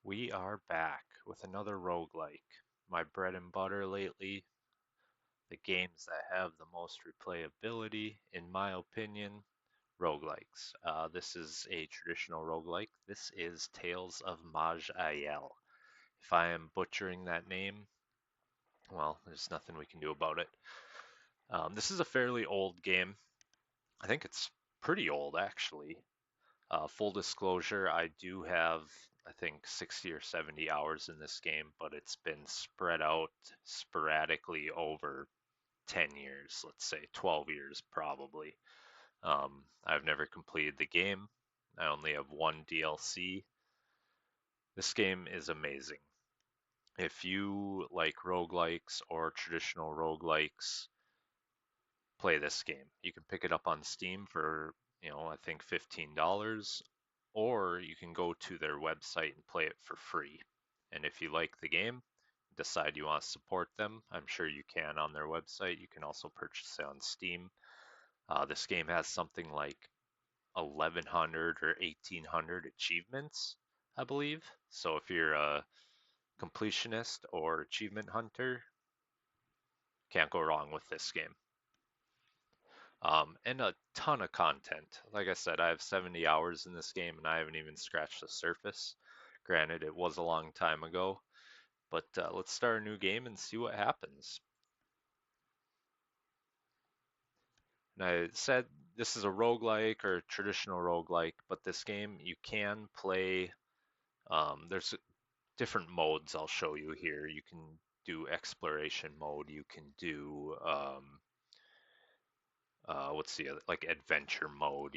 We are back with another roguelike. My bread and butter lately, the games that have the most replayability, in my opinion, roguelikes. This is a traditional roguelike. This is Tales of Maj'Eyal. If I am butchering that name, well, there's nothing we can do about it. This is a fairly old game. I think it's pretty old, actually. Full disclosure, I do have, I think, 60 or 70 hours in this game, but it's been spread out sporadically over 10 years, let's say 12 years probably. I've never completed the game. I only have one DLC. This game is amazing. If you like roguelikes or traditional roguelikes, play this game. You can pick it up on Steam for, I think $15, or you can go to their website and play it for free. And if you like the game, decide you want to support them, I'm sure you can on their website. You can also purchase it on Steam. This game has something like 1100 or 1800 achievements, I believe. So if you're a completionist or achievement hunter, can't go wrong with this game. And a ton of content. Like I said, I have 70 hours in this game and I haven't even scratched the surface. Granted, it was a long time ago, but let's start a new game and see what happens. And I said this is a roguelike or a traditional roguelike, but this game you can play. There's different modes I'll show you here. You can do exploration mode, you can do what's the other, like adventure mode,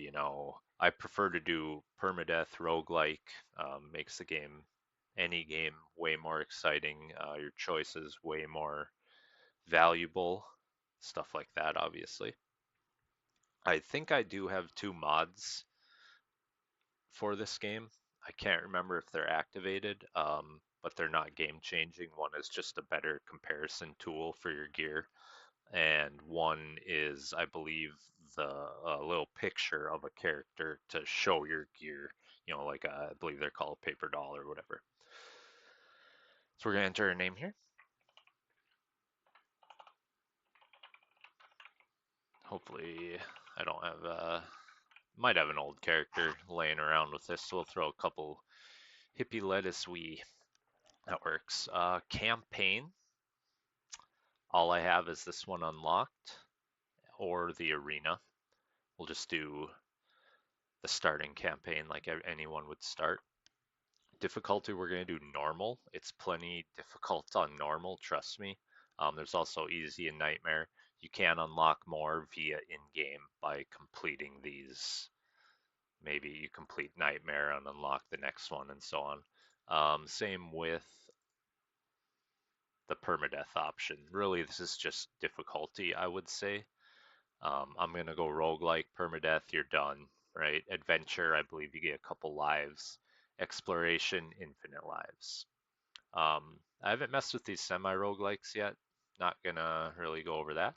I prefer to do permadeath roguelike. Makes the game, any game, way more exciting. Your choices way more valuable. Stuff like that, obviously. I think I do have two mods for this game. I can't remember if they're activated, but they're not game changing. One is just a better comparison tool for your gear, and one is, I believe, the little picture of a character to show your gear. Like I believe they're called paper doll or whatever. So we're gonna enter a name here. Hopefully, I don't have might have an old character laying around with this, so we'll throw a couple hippie lettuce wee. That works. Campaign. All I have is this one unlocked, or the arena. We'll just do the starting campaign like anyone would start. Difficulty, we're going to do normal. It's plenty difficult on normal, trust me. There's also easy and nightmare. You can unlock more via in-game by completing these. Maybe you complete nightmare and unlock the next one and so on. Same with the permadeath option. Really, this is just difficulty, I would say. I'm going to go roguelike, permadeath, you're done, right? Adventure, I believe you get a couple lives. Exploration, infinite lives. I haven't messed with these semi-roguelikes yet. Not gonna really go over that.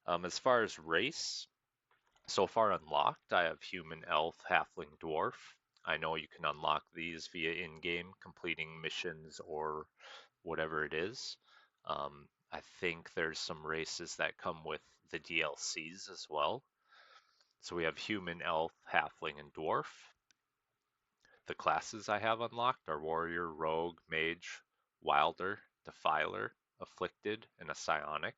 As far as race, so far unlocked, I have human, elf, halfling, dwarf. I know you can unlock these via in-game, completing missions or whatever it is. I think there's some races that come with the DLCs as well. So we have human, elf, halfling, and dwarf. The classes I have unlocked are warrior, rogue, mage, wilder, defiler, afflicted, and a psionic.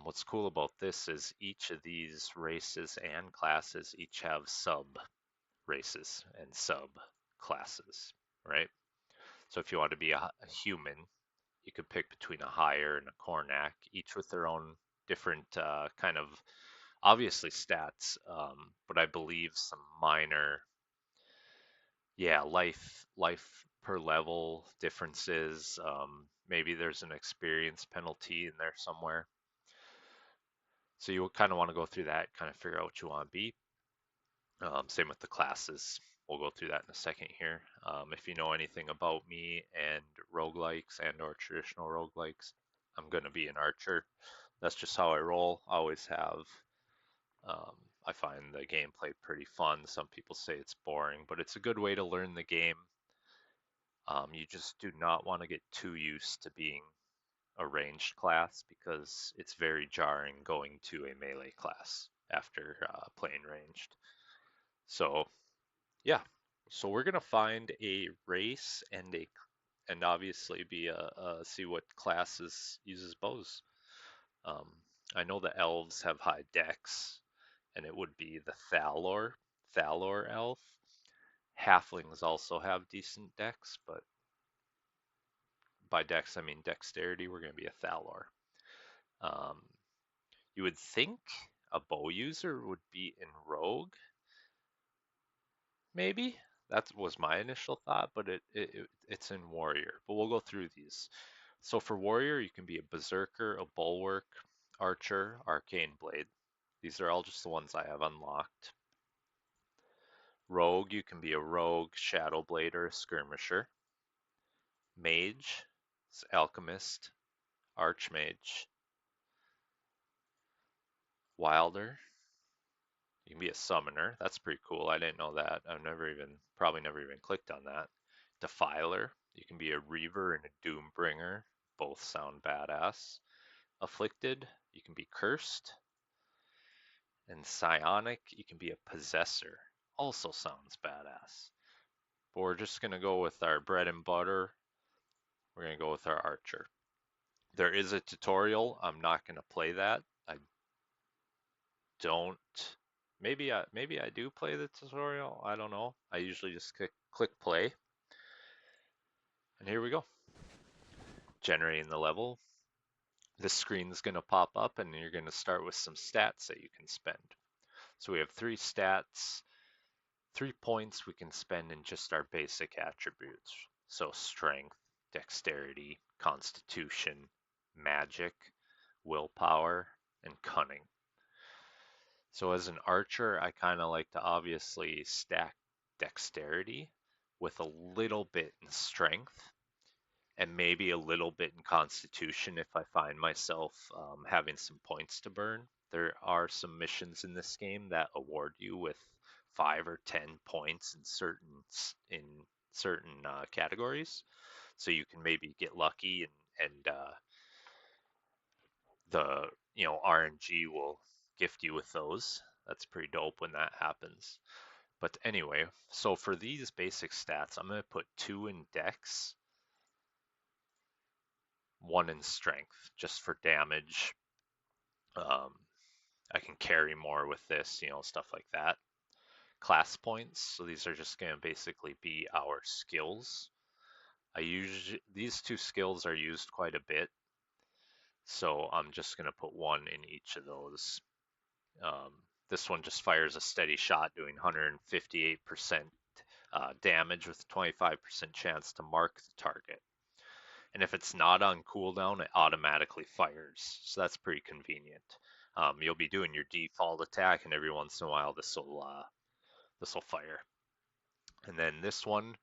What's cool about this is each of these races and classes each have sub races and sub classes, right? So if you want to be a human, you could pick between a higher and a Cornac, each with their own different kind of obviously stats, but I believe some minor, yeah, life per level differences. Maybe there's an experience penalty in there somewhere. So you kind of want to go through that, kind of figure out what you want to be. Same with the classes. We'll go through that in a second here. If you know anything about me and roguelikes and or traditional roguelikes, I'm going to be an archer. That's just how I roll. I always have. Um, I find the gameplay pretty fun. Some people say it's boring, but it's a good way to learn the game. You just do not want to get too used to being a ranged class because it's very jarring going to a melee class after playing ranged. So yeah, so we're gonna find a race and obviously be see what classes uses bows. Um, I know the elves have high dex, and it would be the Thalor elf. Halflings also have decent dex, but by dex I mean dexterity. We're going to be a Thalor. Um, you would think a bow user would be in rogue, maybe. That was my initial thought, but it's in warrior. But we'll go through these. So for warrior, you can be a berserker, a bulwark, archer, arcane blade. These are all just the ones I have unlocked. Rogue, you can be a rogue, shadow blade, or a skirmisher. Mage, alchemist, archmage. Wilder, you can be a summoner. That's pretty cool. I didn't know that. Probably never even clicked on that. Defiler, you can be a reaver and a doombringer. Both sound badass. Afflicted, you can be cursed. And psionic, you can be a possessor. Also sounds badass. But we're just going to go with our bread and butter. We're going to go with our archer. There is a tutorial. I'm not going to play that. I don't. Maybe I do play the tutorial. I don't know. I usually just click play. And here we go. Generating the level. This screen's going to pop up and you're going to start with some stats that you can spend. So we have 3 stats, 3 points we can spend in just our basic attributes. So strength, dexterity, constitution, magic, willpower, and cunning. So as an archer, I kind of like to obviously stack dexterity with a little bit in strength and maybe a little bit in constitution if I find myself having some points to burn. There are some missions in this game that award you with 5 or 10 points in certain categories, so you can maybe get lucky and the RNG will gift you with those. That's pretty dope when that happens. But anyway, so for these basic stats, I'm going to put 2 in dex, 1 in strength, just for damage. I can carry more with this, stuff like that. Class points, so these are just going to basically be our skills. These 2 skills are used quite a bit, so I'm just going to put 1 in each of those. This one just fires a steady shot doing 158% damage with a 25% chance to mark the target. And if it's not on cooldown, it automatically fires. So that's pretty convenient. You'll be doing your default attack, and every once in a while this will fire. And then this one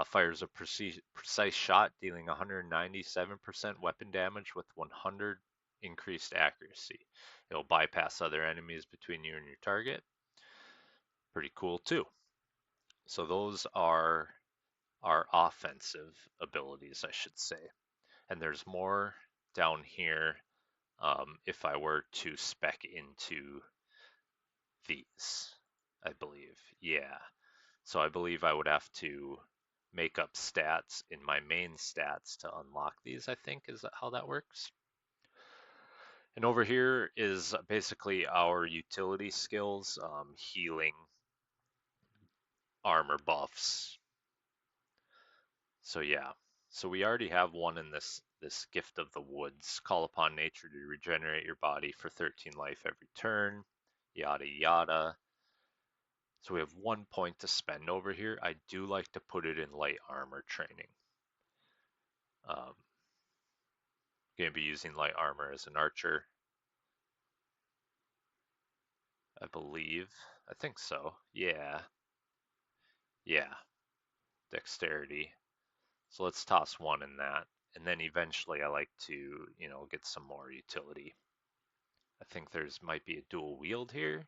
fires a precise shot, dealing 197% weapon damage with 100 increased accuracy. It'll bypass other enemies between you and your target. Pretty cool too. So those are our offensive abilities, I should say. And there's more down here if I were to spec into these, I believe. Yeah. So I believe I would have to make up stats in my main stats to unlock these, I think, is that how that works? And over here is basically our utility skills, healing, armor buffs. So yeah, so we already have one in this gift of the woods. Call upon nature to regenerate your body for 13 life every turn, yada yada. So we have 1 point to spend over here. I do like to put it in light armor training. Going to be using light armor as an archer, I believe. I think so. Yeah. Yeah. Dexterity. So let's toss 1 in that. And then eventually I like to, get some more utility. I think there's might be a dual wield here.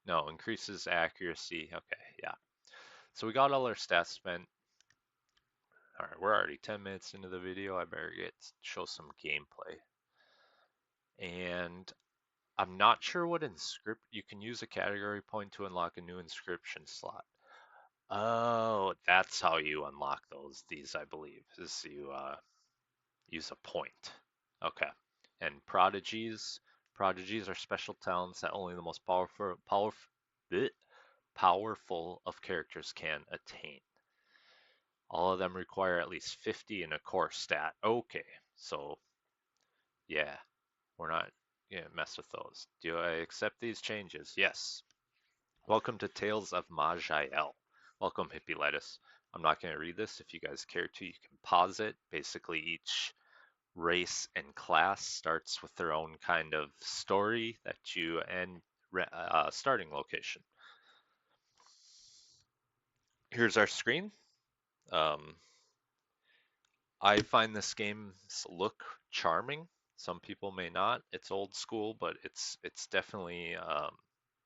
No, increases accuracy. Okay, yeah. So we got all our stats spent. All right, we're already 10 minutes into the video. I better show some gameplay. And I'm not sure what inscript. You can use a category point to unlock a new inscription slot. Oh, that's how you unlock these, I believe, is you use a point. Okay. And prodigies. Prodigies are special talents that only the most powerful of characters can attain. All of them require at least 50 in a core stat. Okay, so yeah, we're not gonna mess with those. Do I accept these changes? Yes. Welcome to Tales of Maj'Eyal. Welcome, Hippie Lettuce. I'm not going to read this. If you guys care to, you can pause it. Basically, each race and class starts with their own kind of story that you and starting location. Here's our screen. I find this game's look charming. Some people may not. It's old school, but it's definitely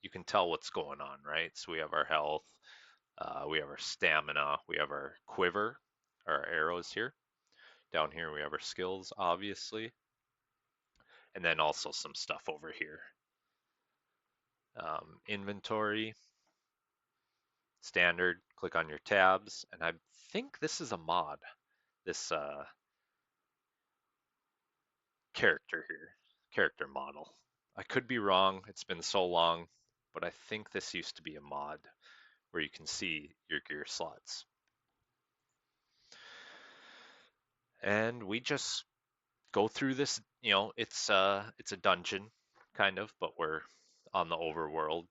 you can tell what's going on, right? So we have our health, we have our stamina, we have our quiver, our arrows here. Down here we have our skills, obviously, and then also some stuff over here. Inventory, standard. Click on your tabs, and I think this is a mod. This character here, character model. I could be wrong, it's been so long, but I think this used to be a mod where you can see your gear slots. And we just go through this, it's a dungeon kind of, but we're on the overworld.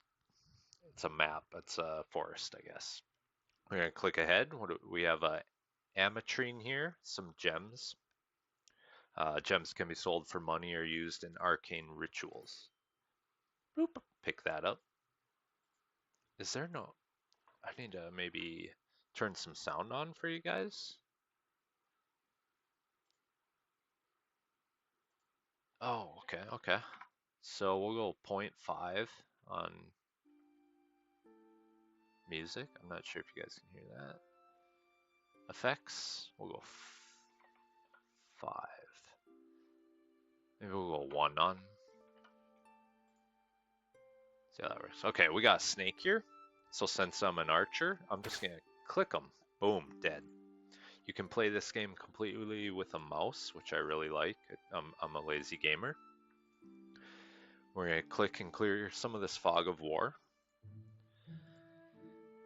It's a map, it's a forest, I guess. We're gonna click ahead. We have a ametrine here, some gems. Gems can be sold for money or used in arcane rituals. Boop, pick that up. Is there no... I need to maybe turn some sound on for you guys. Oh, okay. So we'll go 0.5 on music. I'm not sure if you guys can hear that. Effects, we'll go 5. Maybe we'll go 1 on. See how that works. Okay, we got a snake here. So since I'm an archer, I'm just gonna click them. Boom, dead. You can play this game completely with a mouse, which I really like. I'm a lazy gamer. We're gonna click and clear some of this fog of war.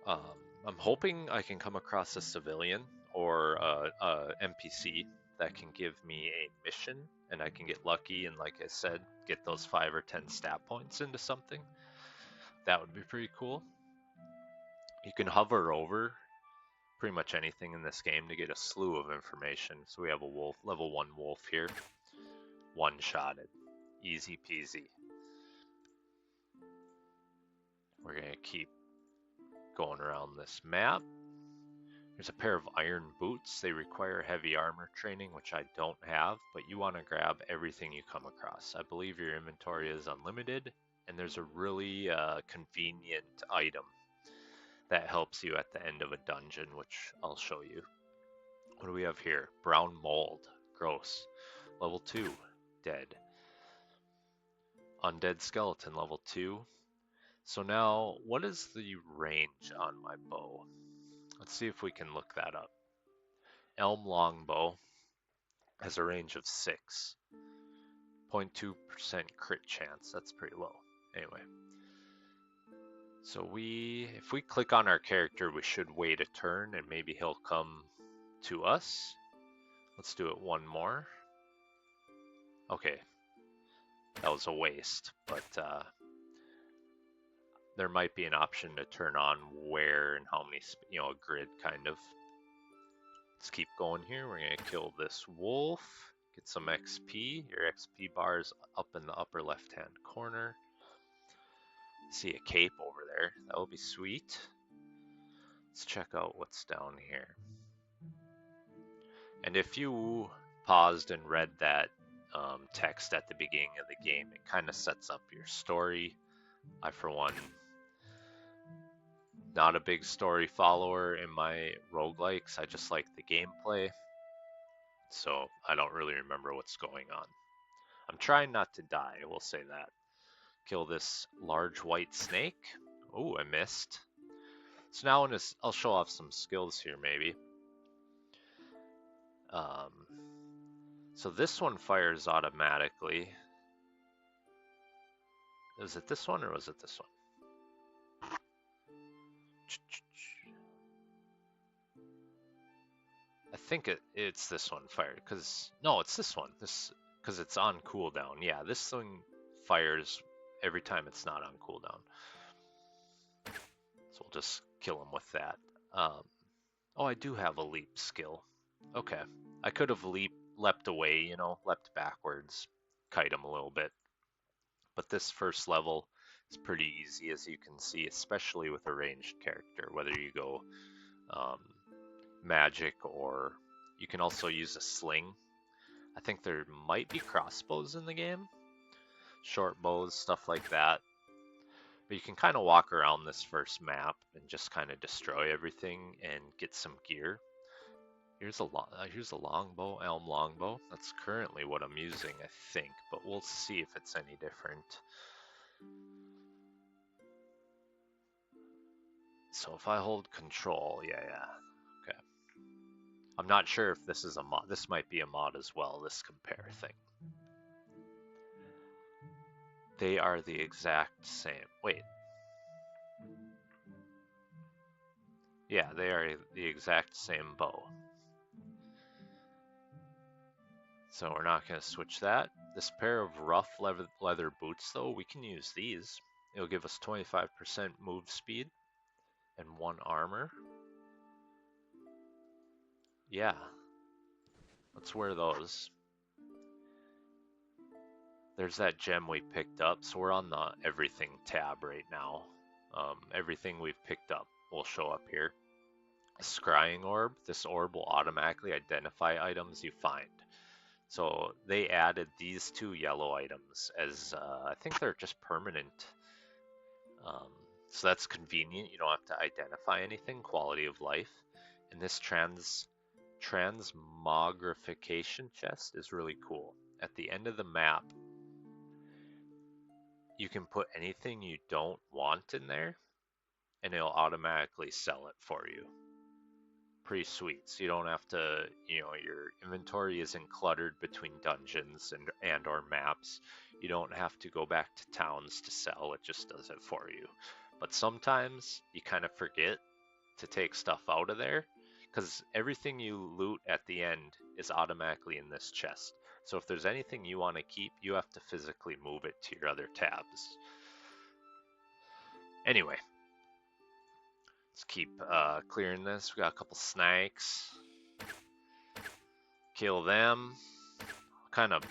I'm hoping I can come across a civilian or a NPC that can give me a mission, and I can get lucky and, like I said, get those 5 or 10 stat points into something. That would be pretty cool. You can hover over pretty much anything in this game to get a slew of information. So we have a wolf, level 1 wolf here, one-shotted, easy peasy. We're gonna keep going around this map. There's a pair of iron boots. They require heavy armor training, which I don't have, but you want to grab everything you come across. I believe your inventory is unlimited, and there's a really convenient item that helps you at the end of a dungeon, which I'll show you. What do we have here? Brown mold. Gross. Level 2. Dead. Undead skeleton. Level 2. So now, what is the range on my bow? Let's see if we can look that up. Elm longbow has a range of 6. 0.2% crit chance. That's pretty low. Anyway. So if we click on our character, we should wait a turn and maybe he'll come to us. Let's do it one more. Okay. That was a waste, but there might be an option to turn on where and how many, a grid kind of. Let's keep going here. We're gonna kill this wolf, get some XP. Your XP bar is up in the upper left-hand corner. See a cape over there. That will be sweet. Let's check out what's down here. And if you paused and read that text at the beginning of the game, it kind of sets up your story. I, for one, Not a big story follower in my roguelikes. I just like the gameplay, so I don't really remember what's going on. I'm trying not to die, we'll say that. Kill this large white snake. Oh, I missed. So now I'll show off some skills here, maybe. Um, so this one fires automatically. Is it this one or was it this one? I think it's this one fired, because no, it's this one. Because it's on cooldown. Yeah, this thing fires every time it's not on cooldown. So we'll just kill him with that. Oh, I do have a leap skill. Okay, I could have leapt away, you know, leapt backwards, kite him a little bit. But this first level is pretty easy, as you can see, especially with a ranged character, whether you go magic, or you can also use a sling. I think there might be crossbows in the game, short bows, stuff like that. But you can kind of walk around this first map and just kind of destroy everything and get some gear. Here's a longbow, elm longbow. That's currently what I'm using, I think, but we'll see if it's any different. So if I hold control, yeah, okay. I'm not sure if this is a mod. This might be a mod as well, this compare thing. They are the exact same. Wait. Yeah, they are the exact same bow. So we're not going to switch that. This pair of rough leather boots, though, we can use these. It'll give us 25% move speed and 1 armor. Yeah, let's wear those. There's that gem we picked up, so we're on the everything tab right now. Everything we've picked up will show up here. A scrying orb. This orb will automatically identify items you find. So they added these 2 yellow items as, I think they're just permanent. So that's convenient. You don't have to identify anything. Quality of life. And this transmogrification chest is really cool. At the end of the map, you can put anything you don't want in there, and it'll automatically sell it for you. Pretty sweet. So you don't have to, you know, your inventory isn't cluttered between dungeons and or maps. You don't have to go back to towns to sell. It just does it for you. But sometimes you kind of forget to take stuff out of there, because everything you loot at the end is automatically in this chest. So if there's anything you want to keep, you have to physically move it to your other tabs. Anyway, let's keep clearing this. We got a couple snakes. Kill them. Kind of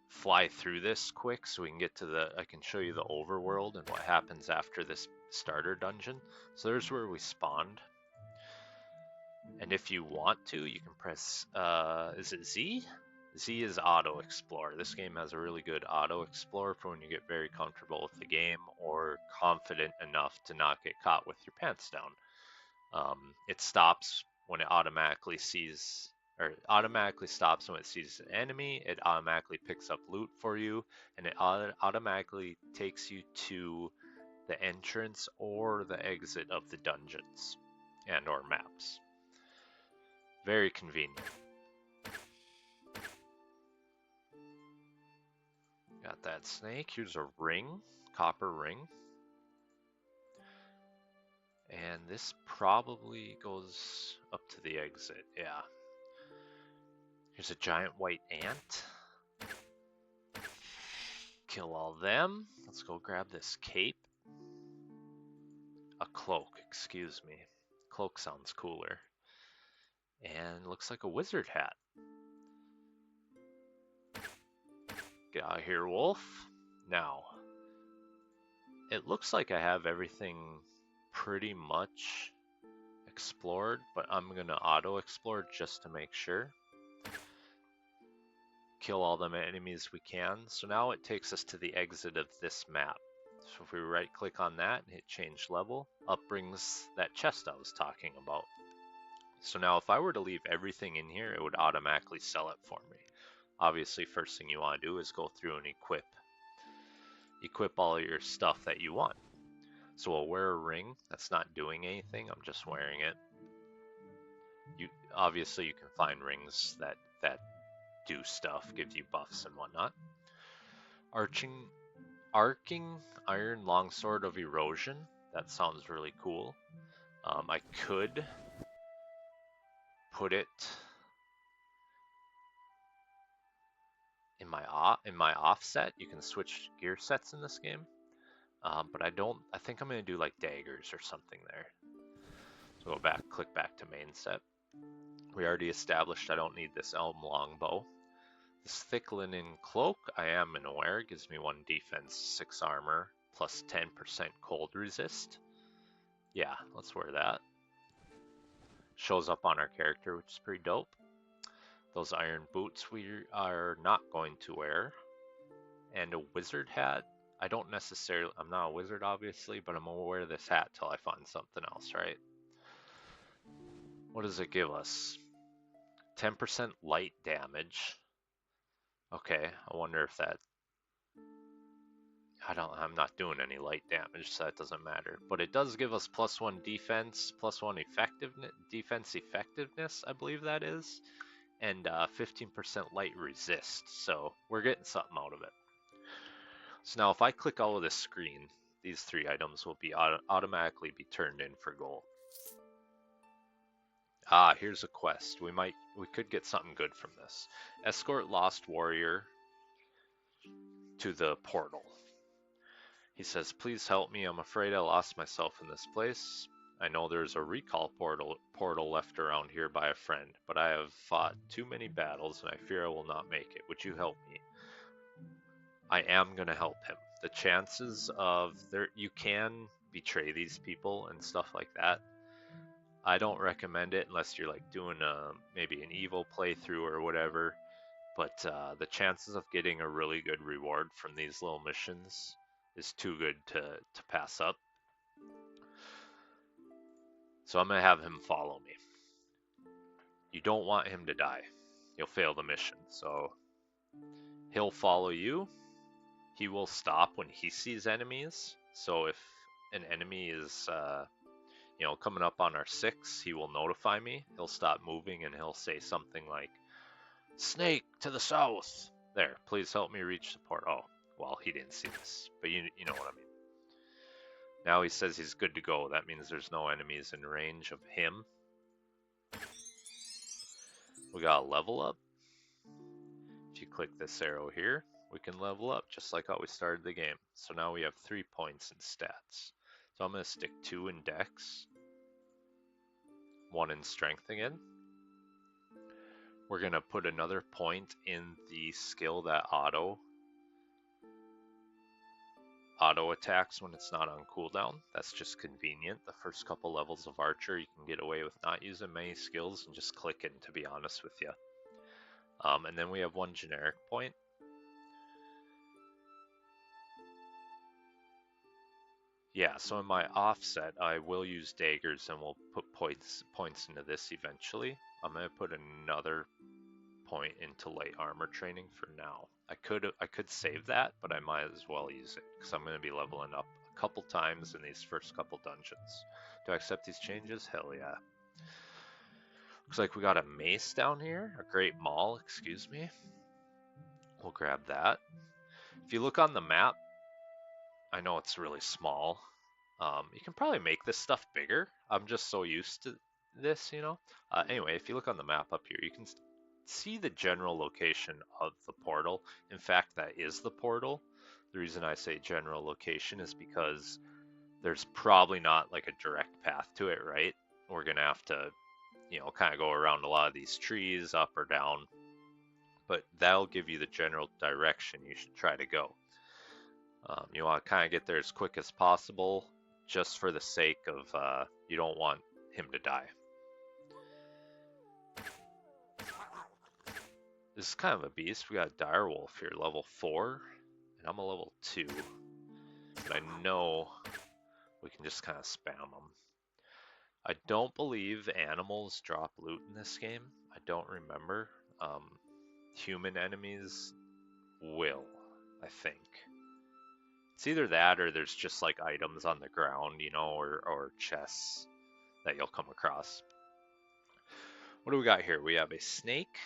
fly through this quick so we can get to I can show you the overworld and what happens after this starter dungeon. So there's where we spawned. And if you want to, you can press, is it Z? Z is auto explore. This game has a really good auto explore for when you get very comfortable with the game or confident enough to not get caught with your pants down. It stops when it automatically sees, or it automatically stops when it sees an enemy. It automatically picks up loot for you, and it automatically takes you to the entrance or the exit of the dungeons and or maps. Very convenient. Got that snake. Here's a ring, copper ring. And this probably goes up to the exit, yeah. Here's a giant white ant. Kill all them. Let's go grab this cape. A cloak, excuse me. Cloak sounds cooler. And looks like a wizard hat. Get out of here, wolf. Now, it looks like I have everything pretty much explored, but I'm gonna auto explore just to make sure. Kill all the enemies we can. So now it takes us to the exit of this map. So if we right click on that and hit change level, up brings that chest I was talking about. So now if I were to leave everything in here, it would automatically sell it for me. Obviously, first thing you want to do is go through and equip all your stuff that you want. So I'll wear a ring that's not doing anything, I'm just wearing it. Obviously you can find rings that do stuff, give you buffs and whatnot. Arcing Iron Longsword of Erosion, that sounds really cool. I could put it in my offset. You can switch gear sets in this game, but I think I'm gonna do like daggers or something there. So go back, click back to main set. We already established I don't need this elm longbow. This thick linen cloak, I am aware, gives me 1 defense, 6 armor, plus 10% cold resist. Yeah, let's wear that. Shows up on our character, which is pretty dope. Those iron boots we are not going to wear. And a wizard hat. I'm not a wizard obviously, but I'm gonna wear this hat till I find something else, right? What does it give us? 10% light damage. Okay, I wonder if that... I'm not doing any light damage, so that doesn't matter. But it does give us +1 defense, +1 defense effectiveness, I believe that is, and 15% light resist. So we're getting something out of it. So now if I click all of this screen, these 3 items will be automatically be turned in for gold. Ah, here's a quest. We could get something good from this. Escort Lost Warrior to the portal. He says, please help me. I'm afraid I lost myself in this place. I know there's a recall portal left around here by a friend, but I have fought too many battles and I fear I will not make it. Would you help me? I am going to help him. The chances of you can betray these people and stuff like that. I don't recommend it unless you're like doing maybe an evil playthrough or whatever. But the chances of getting a really good reward from these little missions is too good to pass up. So I'm going to have him follow me. You don't want him to die. You'll fail the mission. So he'll follow you. He will stop when he sees enemies. So if an enemy is coming up on our 6, he will notify me. He'll stop moving and he'll say something like, snake to the south. There, please help me reach the port. Oh, well, he didn't see this, but you know what I mean. Now he says he's good to go. That means there's no enemies in range of him. We got a level up. If you click this arrow here, we can level up just like how we started the game. So now we have 3 points in stats. So I'm going to stick 2 in dex, 1 in strength again. We're going to put another point in the skill that auto attacks when it's not on cooldown. That's just convenient. The first couple levels of Archer, you can get away with not using many skills and just clicking, to be honest with you. And then we have 1 generic point. Yeah, so in my offset, I will use daggers and we'll put points into this eventually. I'm going to put another point into light armor training for now. I could save that, but I might as well use it because I'm going to be leveling up a couple times in these first couple dungeons. Do I accept these changes? Hell yeah. Looks like we got a mace down here, a great maul, excuse me. We'll grab that. If you look on the map, I know it's really small. You can probably make this stuff bigger. I'm just so used to this, you know. Anyway, if you look on the map up here, you can see the general location of the portal. In fact, that is the portal. The reason I say general location is because there's probably not like a direct path to it, right? We're gonna have to, kind of go around a lot of these trees, up or down. But that'll give you the general direction you should try to go. You want to kind of get there as quick as possible, just for the sake of you don't want him to die. This is kind of a beast. We got a direwolf here, level 4, and I'm a level 2. but I know we can just kind of spam them. I don't believe animals drop loot in this game. I don't remember. Human enemies will, I think. It's either that or there's just like items on the ground, you know, or chests that you'll come across. What do we got here? We have a snake.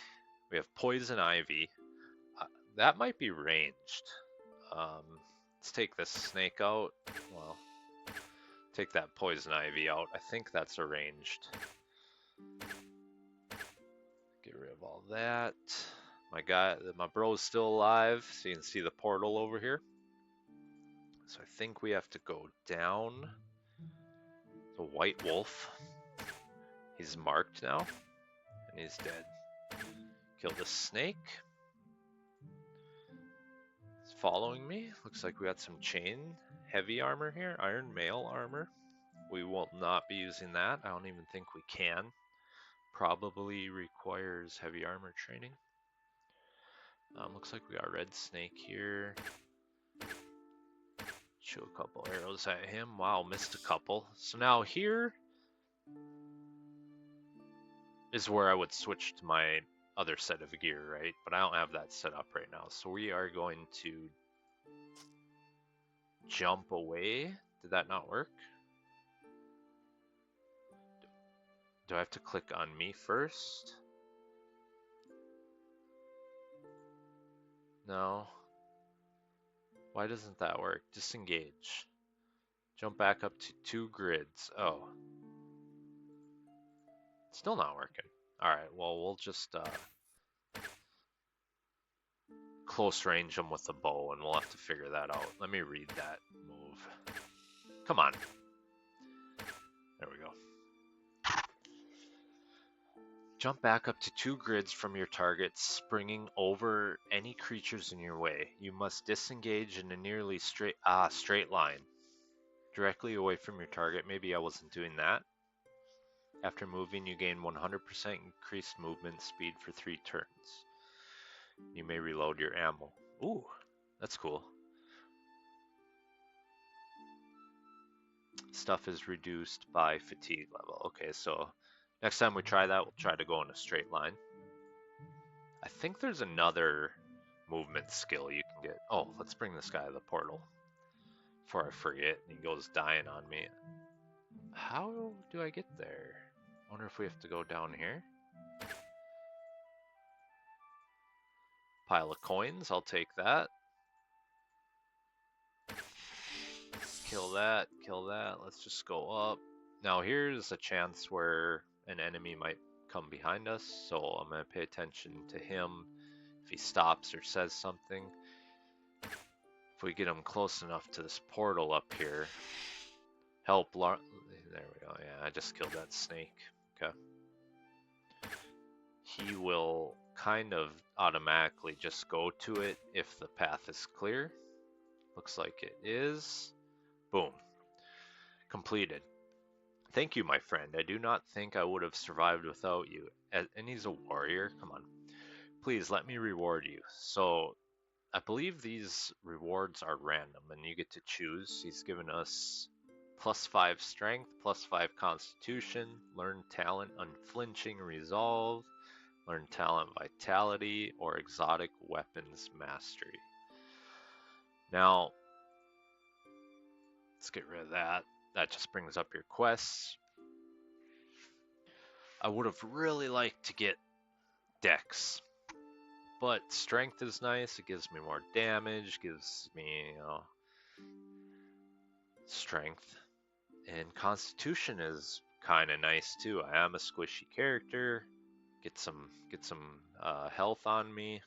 We have poison ivy. That might be ranged. Let's take this snake out. Well, take that poison ivy out. I think that's arranged. Get rid of all that. My bro's still alive, so you can see the portal over here. So I think we have to go down. The white wolf. He's marked now, and he's dead. Kill the snake. It's following me. Looks like we got some chain heavy armor here. Iron mail armor. We will not be using that. I don't even think we can. Probably requires heavy armor training. Looks like we got red snake here. Shoot a couple arrows at him. Wow, missed a couple. So now here is where I would switch to my other set of gear, right? But I don't have that set up right now. So we are going to jump away. Did that not work? Do I have to click on me first? No. Why doesn't that work? Disengage. Jump back up to 2 grids. Oh. Still not working. Alright, well, we'll just close range them with the bow, and we'll have to figure that out. Let me read that move. Come on. There we go. Jump back up to 2 grids from your target, springing over any creatures in your way. You must disengage in a nearly straight line, directly away from your target. Maybe I wasn't doing that. After moving, you gain 100% increased movement speed for 3 turns. You may reload your ammo. Ooh, that's cool. Stuff is reduced by fatigue level. Okay, so next time we try that, we'll try to go in a straight line. I think there's another movement skill you can get. Oh, let's bring this guy to the portal before I forget. He goes dying on me. How do I get there? I wonder if we have to go down here. Pile of coins, I'll take that. Kill that, kill that. Let's just go up. Now here's a chance where an enemy might come behind us, so I'm going to pay attention to him if he stops or says something. If we get him close enough to this portal up here, there we go. Yeah, I just killed that snake. Okay. He will kind of automatically just go to it if the path is clear. Looks like it is. Boom. Completed. Thank you, my friend. I do not think I would have survived without you. And he's a warrior. Come on. Please let me reward you. So I believe these rewards are random and you get to choose. He's given us +5 strength, +5 constitution, learn talent unflinching resolve, learn talent vitality, or exotic weapons mastery. Now, let's get rid of that. That just brings up your quests. I would have really liked to get Dex, but strength is nice. It gives me more damage, gives me, you know, strength. And constitution is kind of nice too. I am a squishy character. Get some health on me.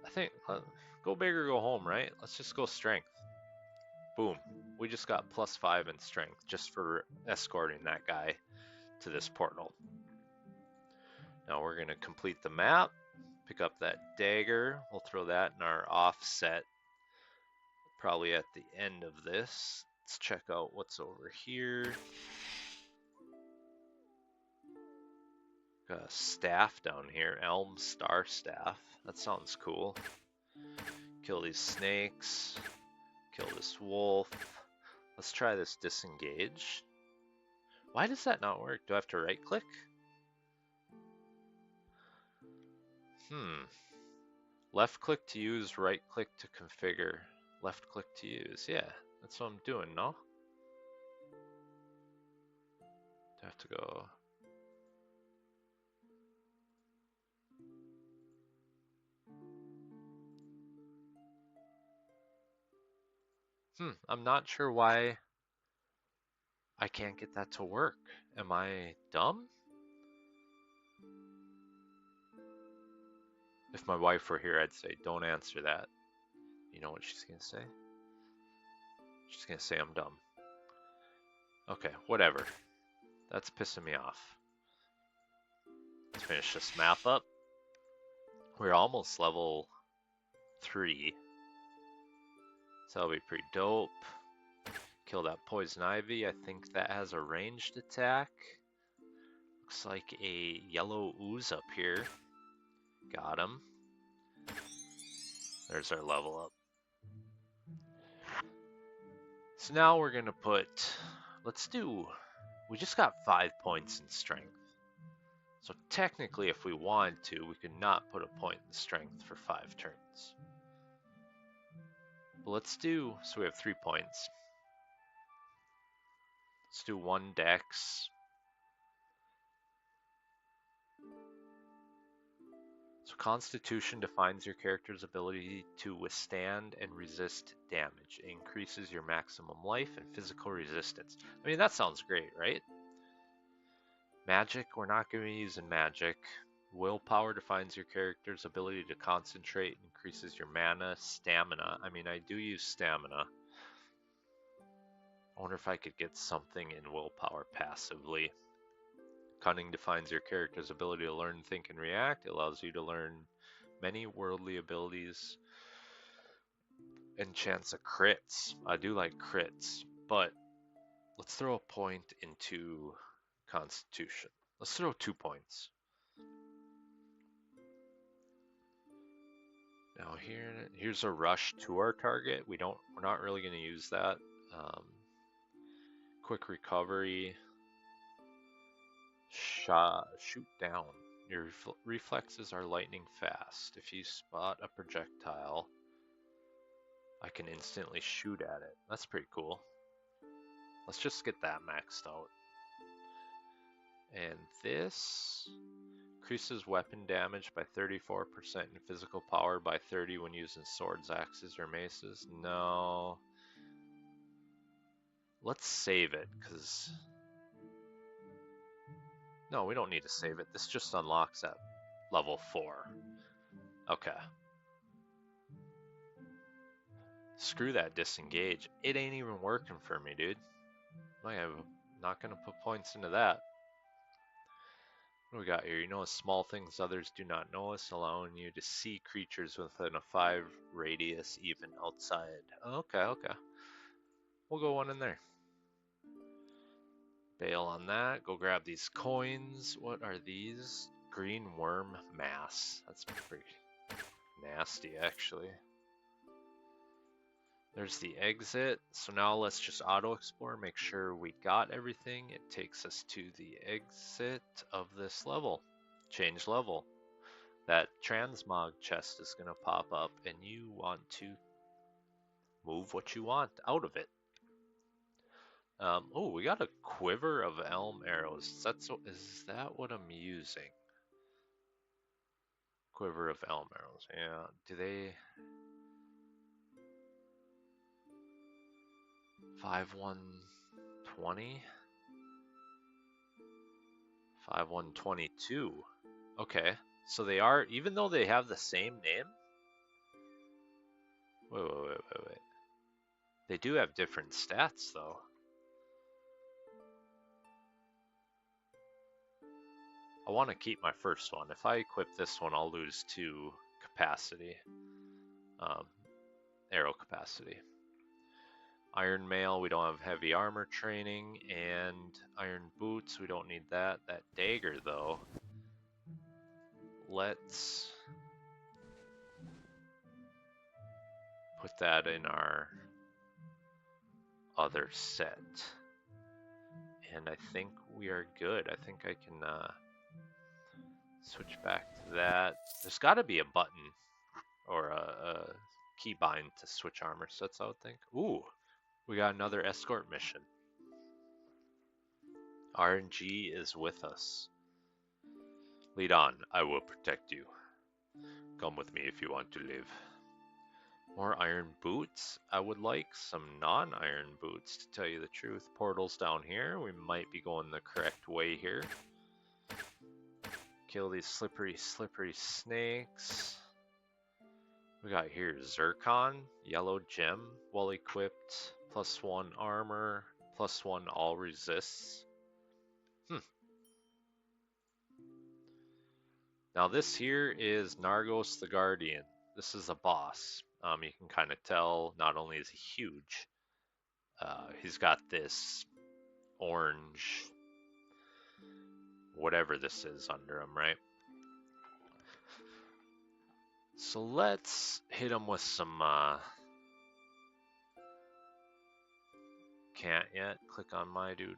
I think go big or go home, right? Let's just go strength. Boom. We just got +5 in strength just for escorting that guy to this portal. Now we're going to complete the map. Pick up that dagger. We'll throw that in our offset probably at the end of this. Let's check out what's over here. Got a staff down here, Elm Star Staff. That sounds cool. Kill these snakes. Kill this wolf. Let's try this disengage. Why does that not work? Do I have to right click? Left click to use, right click to configure. Left click to use. Yeah, that's what I'm doing, no? Do I have to go... I'm not sure why I can't get that to work. Am I dumb? If my wife were here, I'd say, don't answer that. You know what she's gonna say? She's gonna say I'm dumb. Okay, whatever. That's pissing me off. Let's finish this map up. We're almost level 3. So that'll be pretty dope. Kill that poison ivy. I think that has a ranged attack. Looks like a yellow ooze up here. Got him. There's our level up. So now we're gonna put, we just got 5 points in strength. So technically if we wanted to, we could not put a point in strength for 5 turns. But let's do, so we have 3 points. Let's do 1 dex. So Constitution defines your character's ability to withstand and resist damage. It increases your maximum life and physical resistance. I mean, that sounds great, right? Magic, we're not going to be using magic. Willpower defines your character's ability to concentrate, increases your mana, stamina. I mean, I do use stamina. I wonder if I could get something in willpower passively. Cunning defines your character's ability to learn, think, and react. It allows you to learn many worldly abilities and chance of crits. I do like crits, but let's throw a point into Constitution. Let's throw 2 points. Now here's a rush to our target. We're not really going to use that. Quick recovery. Shoot down. Your reflexes are lightning fast. If you spot a projectile, I can instantly shoot at it. That's pretty cool. Let's just get that maxed out. And this increases weapon damage by 34% and physical power by 30 when using swords, axes, or maces. No. Let's save it, because... No, we don't need to save it. This just unlocks at level 4. Okay. Screw that disengage. It ain't even working for me, dude. I'm not going to put points into that. What do we got here? You notice small things others do not notice, allowing you to see creatures within a 5 radius, even outside. Okay. We'll go 1 in there. Bail on that. Go grab these coins. What are these? Green worm mass. That's pretty nasty, actually. There's the exit. So now let's just auto-explore, make sure we got everything. It takes us to the exit of this level. Change level. That transmog chest is going to pop up, and you want to move what you want out of it. Oh, we got a quiver of elm arrows. Is that what I'm using? Quiver of elm arrows. Yeah. Do they... 5120? 5122. Okay. So they are, even though they have the same name? Wait. They do have different stats, though. I want to keep my first one. If I equip this one, I'll lose 2 capacity. Arrow capacity. Iron mail, we don't have heavy armor training, and iron boots, we don't need that. That dagger, though. Let's put that in our other set. And I think we are good. I think I can switch back to that. There's got to be a button or a keybind to switch armor sets, I would think. Ooh, we got another escort mission. RNG is with us. Lead on, I will protect you. Come with me if you want to live. More iron boots. I would like some non-iron boots, to tell you the truth. Portals down here. We might be going the correct way here. Kill these slippery snakes. We got here Zircon, yellow gem, well equipped, +1 armor, +1 all resists. Now this here is Nargos the Guardian. This is a boss. You can kind of tell, not only is he huge, he's got this orange, whatever this is under him, right? So let's hit him with some, can't yet. Click on my dude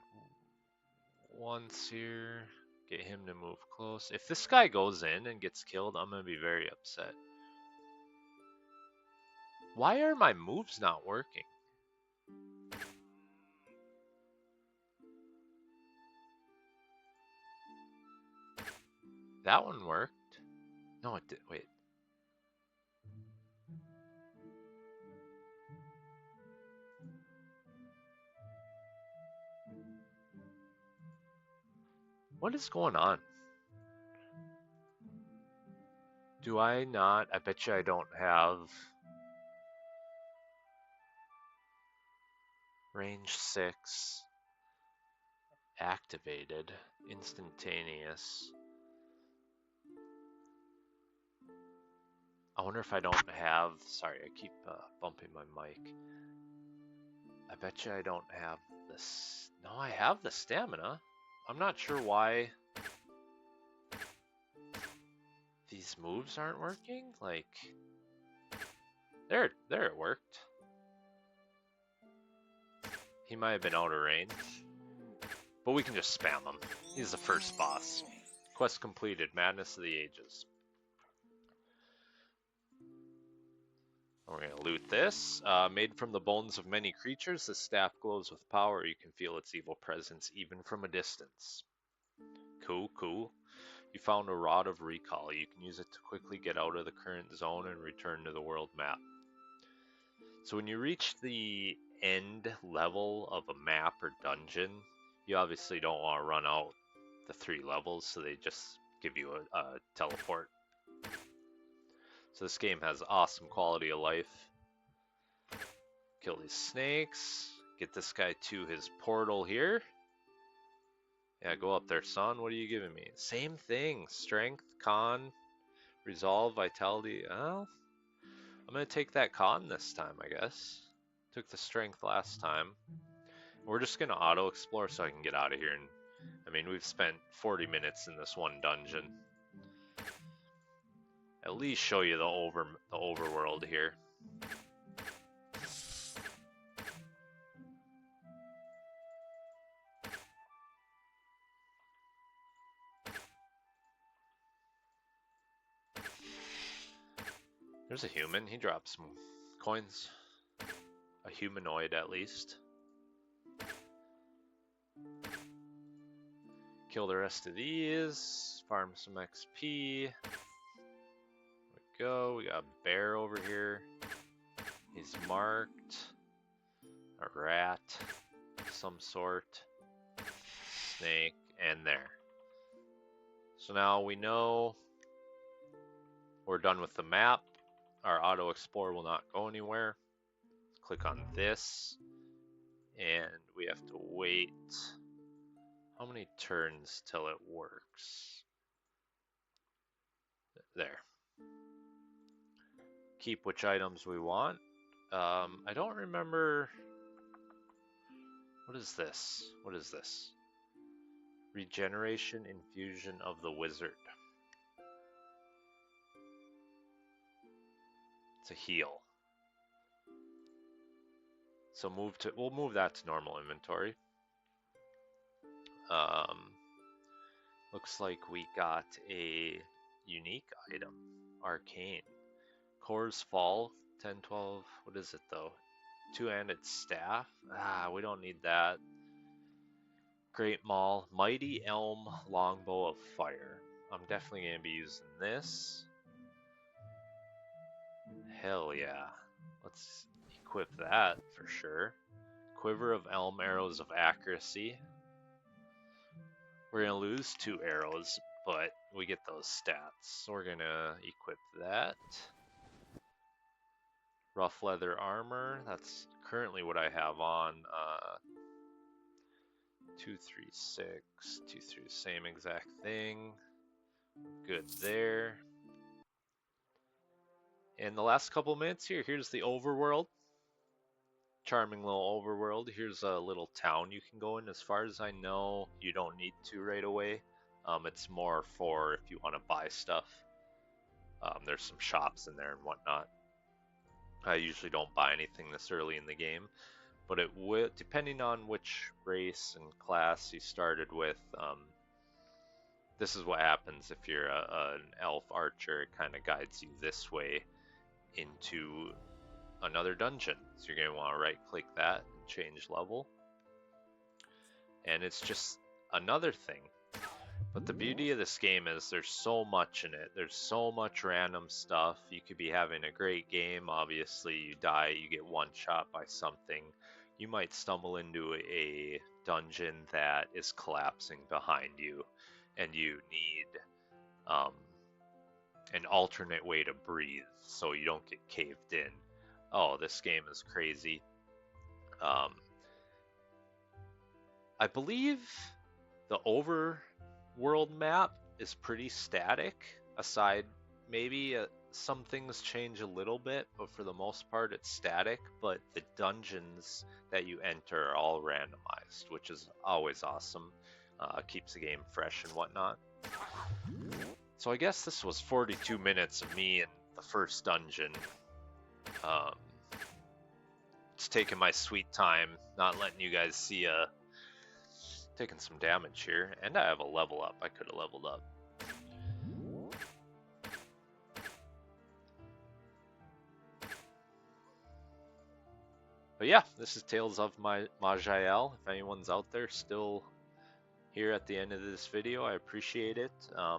once here. Get him to move close. If this guy goes in and gets killed, I'm going to be very upset. Why are my moves not working? That one worked. No, it did. Wait. What is going on? Do I not? I bet you I don't have range 6 activated, instantaneous. I wonder if I don't have, sorry, I keep bumping my mic. I bet you I don't have this. No, I have the stamina. I'm not sure why these moves aren't working. Like, there it worked. He might have been out of range, but we can just spam him. He's the first boss. Quest completed, Madness of the Ages. We're going to loot this. Made from the bones of many creatures, the staff glows with power. You can feel its evil presence even from a distance. Cool, cool. You found a Rod of Recall. You can use it to quickly get out of the current zone and return to the world map. So when you reach the end level of a map or dungeon, you obviously don't want to run out the 3 levels, so they just give you a teleport. So this game has awesome quality of life. Kill these snakes. Get this guy to his portal here. Yeah, go up there, son. What are you giving me? Same thing. Strength, con, resolve, vitality. Well, I'm going to take that con this time, I guess. Took the strength last time. We're just going to auto-explore so I can get out of here. And I mean, we've spent 40 minutes in this one dungeon. At least show you the overworld here. There's a human. He drops some coins. A humanoid, at least. Kill the rest of these. Farm some XP. Go. We got a bear over here. He's marked. A rat of some sort. Snake. And there. So now we know we're done with the map. Our auto explore will not go anywhere. Click on this. And we have to wait. How many turns till it works? There. Keep which items we want. I don't remember. What is this? What is this? Regeneration infusion of the wizard. It's a heal. So we'll move that to normal inventory. Um, looks like we got a unique item, arcane. Core's Fall, 10, 12. What is it though? Two-handed staff. Ah, we don't need that. Great Maul, Mighty Elm, Longbow of Fire. I'm definitely gonna be using this. Hell yeah. Let's equip that for sure. Quiver of Elm, Arrows of Accuracy. We're gonna lose 2 arrows, but we get those stats. So we're gonna equip that. Rough leather armor, that's currently what I have on. 236, 23, same exact thing. Good there. In the last couple minutes here, here's the overworld. Charming little overworld. Here's a little town you can go in. As far as I know, you don't need to right away. It's more for if you want to buy stuff. There's some shops in there and whatnot. I usually don't buy anything this early in the game, but it will, depending on which race and class you started with. This is what happens if you're an elf archer. It kind of guides you this way into another dungeon. So you're going to want to right click that and change level. And it's just another thing. But the beauty of this game is there's so much in it. There's so much random stuff. You could be having a great game. Obviously, you die, you get one shot by something. You might stumble into a dungeon that is collapsing behind you, and you need an alternate way to breathe so you don't get caved in. Oh, this game is crazy. I believe the overworld map is pretty static, aside maybe some things change a little bit, but for the most part it's static. But the dungeons that you enter are all randomized, which is always awesome. Keeps the game fresh and whatnot. So I guess this was 42 minutes of me in the first dungeon. Just taking my sweet time, not letting you guys see taking some damage here, and I have a level up. I could have leveled up. But yeah, this is Tales of Maj'Eyal. If anyone's out there still here at the end of this video, I appreciate it.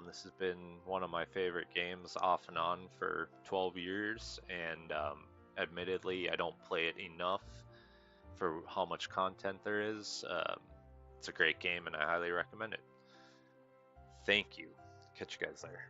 This has been one of my favorite games off and on for 12 years, and admittedly, I don't play it enough for how much content there is. It's a great game, and I highly recommend it. Thank you. Catch you guys later.